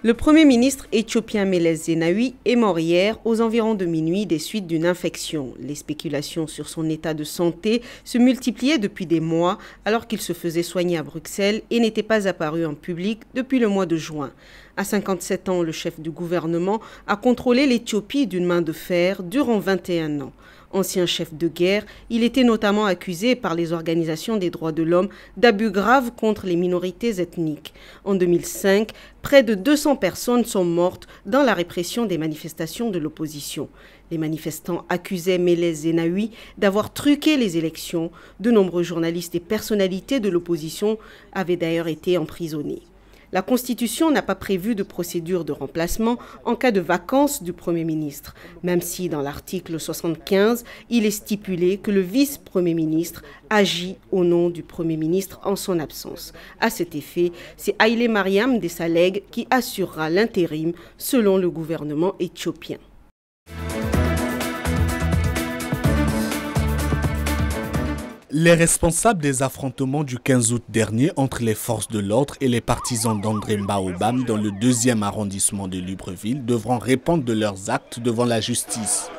Le Premier ministre éthiopien Meles Zenawi est mort hier aux environs de minuit des suites d'une infection. Les spéculations sur son état de santé se multipliaient depuis des mois alors qu'il se faisait soigner à Bruxelles et n'était pas apparu en public depuis le mois de juin. À 57 ans, le chef du gouvernement a contrôlé l'Éthiopie d'une main de fer durant 21 ans. Ancien chef de guerre, il était notamment accusé par les organisations des droits de l'homme d'abus graves contre les minorités ethniques. En 2005, près de 200 personnes sont mortes dans la répression des manifestations de l'opposition. Les manifestants accusaient Meles Zenawi d'avoir truqué les élections. De nombreux journalistes et personnalités de l'opposition avaient d'ailleurs été emprisonnés. La Constitution n'a pas prévu de procédure de remplacement en cas de vacance du Premier ministre, même si dans l'article 75, il est stipulé que le vice-Premier ministre agit au nom du Premier ministre en son absence. À cet effet, c'est Haile Mariam Desalegn qui assurera l'intérim selon le gouvernement éthiopien. Les responsables des affrontements du 15 août dernier entre les forces de l'ordre et les partisans d'André Mba-Obam dans le 2e arrondissement de Libreville devront répondre de leurs actes devant la justice.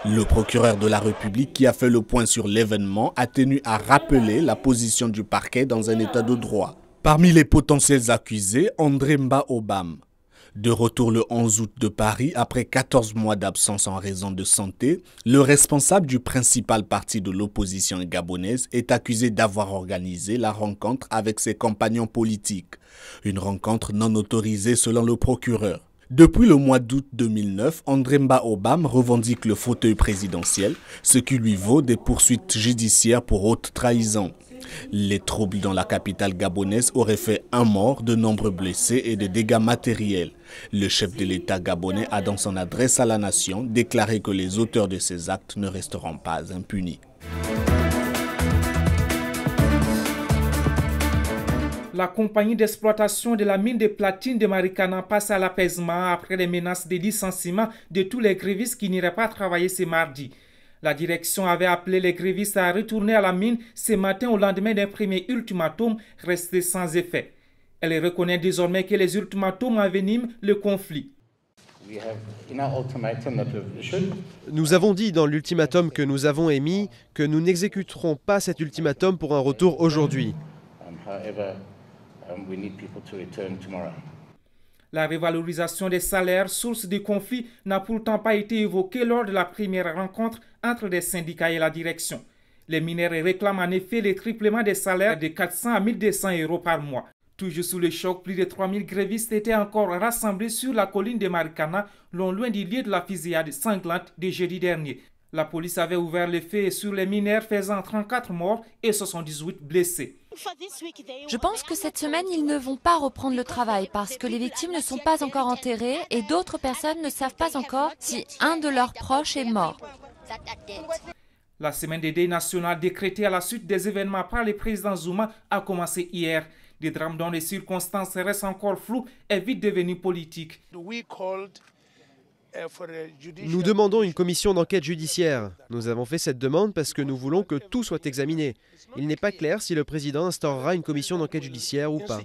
Le procureur de la République qui a fait le point sur l'événement a tenu à rappeler la position du parquet dans un état de droit. Parmi les potentiels accusés, André Mba-Obam. De retour le 11 août de Paris, après 14 mois d'absence en raison de santé, le responsable du principal parti de l'opposition gabonaise est accusé d'avoir organisé la rencontre avec ses compagnons politiques. Une rencontre non autorisée selon le procureur. Depuis le mois d'août 2009, André Mba-Obam revendique le fauteuil présidentiel, ce qui lui vaut des poursuites judiciaires pour haute trahison. Les troubles dans la capitale gabonaise auraient fait un mort, de nombreux blessés et des dégâts matériels. Le chef de l'État gabonais a dans son adresse à la nation déclaré que les auteurs de ces actes ne resteront pas impunis. La compagnie d'exploitation de la mine de platine de Marikana passe à l'apaisement après les menaces de licenciement de tous les grévistes qui n'iraient pas travailler ce mardi. La direction avait appelé les grévistes à retourner à la mine ce matin au lendemain d'un premier ultimatum resté sans effet. Elle reconnaît désormais que les ultimatums enveniment le conflit. Nous avons dit dans l'ultimatum que nous avons émis que nous n'exécuterons pas cet ultimatum pour un retour aujourd'hui. La revalorisation des salaires, source du conflit, n'a pourtant pas été évoquée lors de la première rencontre entre les syndicats et la direction. Les mineurs réclament en effet le triplement des salaires de 400 à 1200 € par mois. Toujours sous le choc, plus de 3000 grévistes étaient encore rassemblés sur la colline de Marikana, non loin du lieu de la fusillade sanglante de jeudi dernier. La police avait ouvert le feu sur les mineurs, faisant 34 morts et 78 blessés. Je pense que cette semaine, ils ne vont pas reprendre le travail parce que les victimes ne sont pas encore enterrées et d'autres personnes ne savent pas encore si un de leurs proches est mort. La semaine des deuil national décrétée à la suite des événements par le président Zuma a commencé hier. Des drames dont les circonstances restent encore floues et vite devenues politiques. Nous demandons une commission d'enquête judiciaire. Nous avons fait cette demande parce que nous voulons que tout soit examiné. Il n'est pas clair si le président instaurera une commission d'enquête judiciaire ou pas.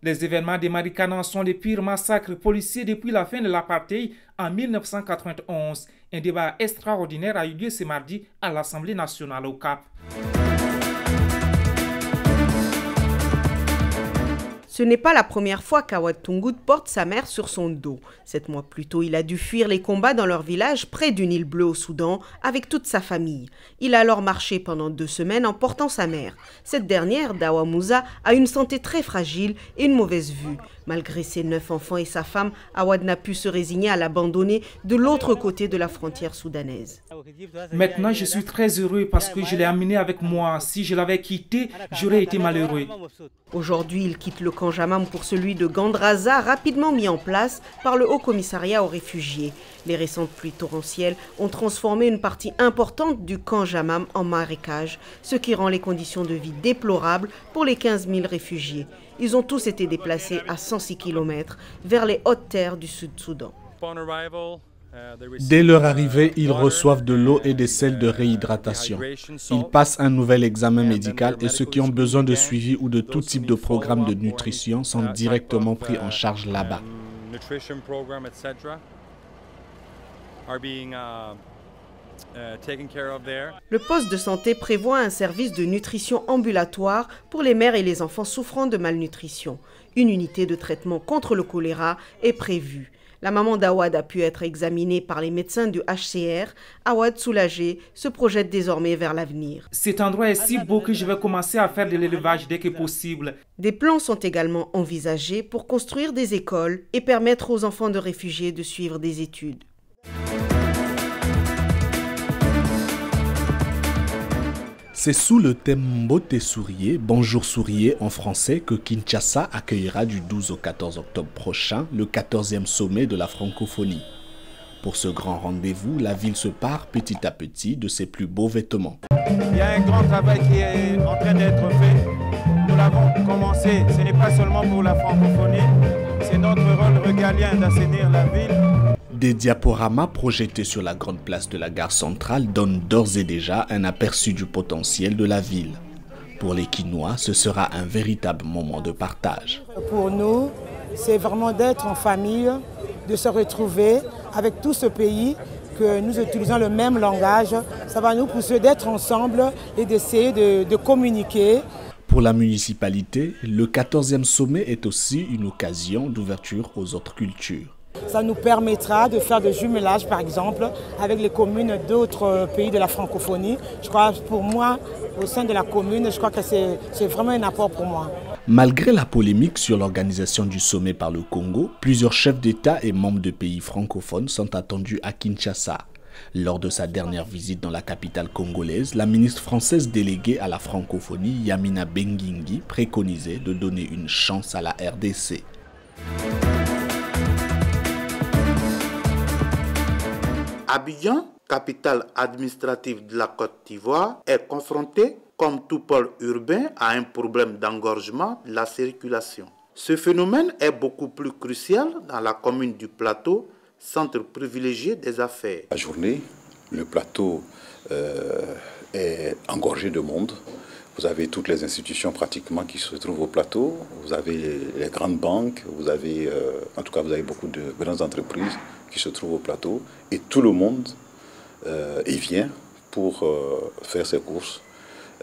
Les événements de Marikana sont les pires massacres policiers depuis la fin de l'apartheid en 1991. Un débat extraordinaire a eu lieu ce mardi à l'Assemblée nationale au Cap. Ce n'est pas la première fois qu'Awad Tungut porte sa mère sur son dos. 7 mois plus tôt, il a dû fuir les combats dans leur village près d'une île bleue au Soudan avec toute sa famille. Il a alors marché pendant 2 semaines en portant sa mère. Cette dernière, Dawa Moussa, a une santé très fragile et une mauvaise vue. Malgré ses 9 enfants et sa femme, Awad n'a pu se résigner à l'abandonner de l'autre côté de la frontière soudanaise. Maintenant, je suis très heureux parce que je l'ai amené avec moi. Si je l'avais quitté, j'aurais été malheureux. Aujourd'hui, il quitte le camp Jamam pour celui de Gandraza, rapidement mis en place par le Haut Commissariat aux réfugiés. Les récentes pluies torrentielles ont transformé une partie importante du camp Jamam en marécage, ce qui rend les conditions de vie déplorables pour les 15 000 réfugiés. Ils ont tous été déplacés à 106 km vers les hautes terres du Sud-Soudan. Dès leur arrivée, ils reçoivent de l'eau et des sels de réhydratation. Ils passent un nouvel examen médical et ceux qui ont besoin de suivi ou de tout type de programme de nutrition sont directement pris en charge là-bas. Le poste de santé prévoit un service de nutrition ambulatoire pour les mères et les enfants souffrant de malnutrition. Une unité de traitement contre le choléra est prévue. La maman d'Awad a pu être examinée par les médecins du HCR. Awad, soulagé, se projette désormais vers l'avenir. Cet endroit est si beau que je vais commencer à faire de l'élevage dès que possible. Des plans sont également envisagés pour construire des écoles et permettre aux enfants de réfugiés de suivre des études. C'est sous le thème Mbote Sourié, Bonjour Sourié en français, que Kinshasa accueillera du 12 au 14 octobre prochain le 14e sommet de la francophonie. Pour ce grand rendez-vous, la ville se pare petit à petit de ses plus beaux vêtements. Il y a un grand travail qui est en train d'être fait. Nous l'avons commencé, ce n'est pas seulement pour la francophonie, c'est notre rôle régalien d'assainir la ville. Des diaporamas projetés sur la grande place de la gare centrale donnent d'ores et déjà un aperçu du potentiel de la ville. Pour les Kinois, ce sera un véritable moment de partage. Pour nous, c'est vraiment d'être en famille, de se retrouver avec tout ce pays, que nous utilisons le même langage. Ça va nous pousser d'être ensemble et d'essayer de communiquer. Pour la municipalité, le 14e sommet est aussi une occasion d'ouverture aux autres cultures. Ça nous permettra de faire des jumelages, par exemple, avec les communes d'autres pays de la francophonie. Je crois, pour moi, au sein de la commune, je crois que c'est vraiment un apport pour moi. Malgré la polémique sur l'organisation du sommet par le Congo, plusieurs chefs d'État et membres de pays francophones sont attendus à Kinshasa. Lors de sa dernière visite dans la capitale congolaise, la ministre française déléguée à la francophonie, Yamina Benguingui, préconisait de donner une chance à la RDC. Abidjan, capitale administrative de la Côte d'Ivoire, est confrontée, comme tout pôle urbain, à un problème d'engorgement de la circulation. Ce phénomène est beaucoup plus crucial dans la commune du Plateau, centre privilégié des affaires. La journée, le Plateau est engorgé de monde. Vous avez toutes les institutions pratiquement qui se trouvent au Plateau. Vous avez les grandes banques, vous avez beaucoup de grandes entreprises qui se trouvent au Plateau. Et tout le monde y vient pour faire ses courses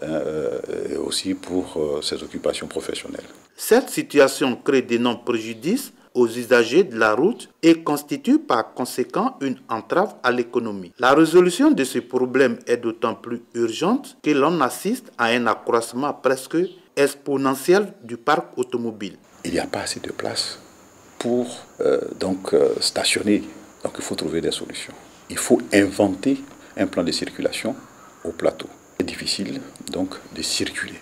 et aussi pour ses occupations professionnelles. Cette situation crée d'énormes préjudices aux usagers de la route et constitue par conséquent une entrave à l'économie. La résolution de ce problème est d'autant plus urgente que l'on assiste à un accroissement presque exponentiel du parc automobile. Il n'y a pas assez de place pour stationner, donc il faut trouver des solutions. Il faut inventer un plan de circulation au Plateau. C'est difficile donc de circuler.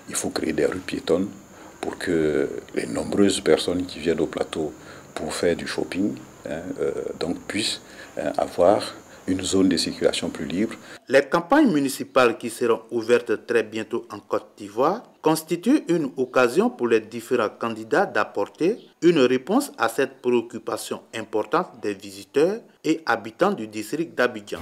Il faut créer des rues piétonnes pour que les nombreuses personnes qui viennent au Plateau pour faire du shopping puissent avoir une zone de circulation plus libre. Les campagnes municipales qui seront ouvertes très bientôt en Côte d'Ivoire constituent une occasion pour les différents candidats d'apporter une réponse à cette préoccupation importante des visiteurs et habitants du district d'Abidjan.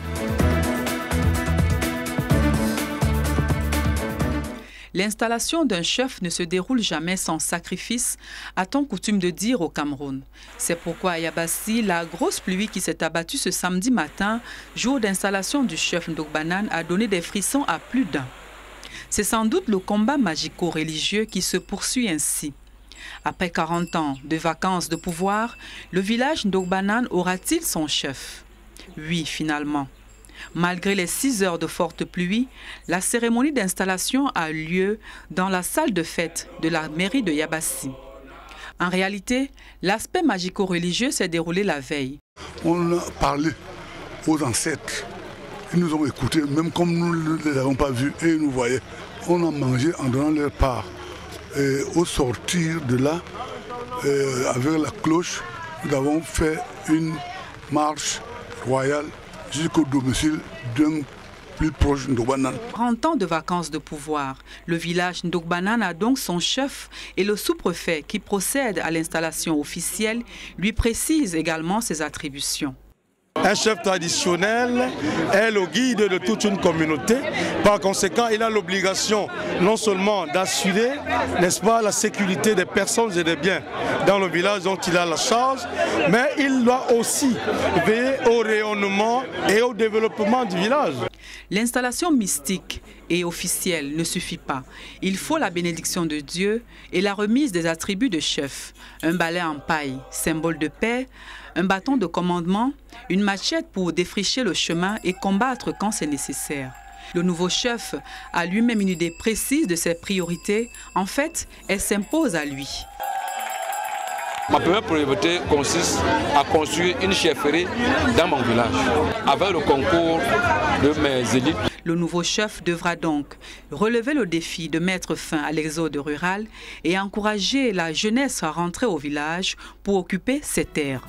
L'installation d'un chef ne se déroule jamais sans sacrifice, a-t-on coutume de dire au Cameroun. C'est pourquoi à Yabassi, la grosse pluie qui s'est abattue ce samedi matin, jour d'installation du chef Ndogbanan, a donné des frissons à plus d'un. C'est sans doute le combat magico-religieux qui se poursuit ainsi. Après 40 ans de vacances de pouvoir, le village Ndogbanan aura-t-il son chef? Oui, finalement. Malgré les 6 heures de forte pluie, la cérémonie d'installation a lieu dans la salle de fête de la mairie de Yabassi. En réalité, l'aspect magico-religieux s'est déroulé la veille. On a parlé aux ancêtres. Ils nous ont écoutés, même comme nous ne les avons pas vus et ils nous voyaient. On a mangé en donnant leur part. Et au sortir de là, avec la cloche, nous avons fait une marche royale jusqu'au domicile d'un plus proche Ndogbanan. 30 ans de vacances de pouvoir. Le village Ndogbanan a donc son chef et le sous-préfet qui procède à l'installation officielle lui précise également ses attributions. Un chef traditionnel est le guide de toute une communauté. Par conséquent, il a l'obligation non seulement d'assurer, n'est-ce pas, la sécurité des personnes et des biens dans le village dont il a la charge, mais il doit aussi veiller au rayonnement et au développement du village. L'installation mystique et officielle ne suffit pas. Il faut la bénédiction de Dieu et la remise des attributs de chef. Un balai en paille, symbole de paix, un bâton de commandement, une machette pour défricher le chemin et combattre quand c'est nécessaire. Le nouveau chef a lui-même une idée précise de ses priorités. En fait, elle s'impose à lui. Ma première priorité consiste à construire une chefferie dans mon village, avec le concours de mes élites. Le nouveau chef devra donc relever le défi de mettre fin à l'exode rural et encourager la jeunesse à rentrer au village pour occuper ses terres.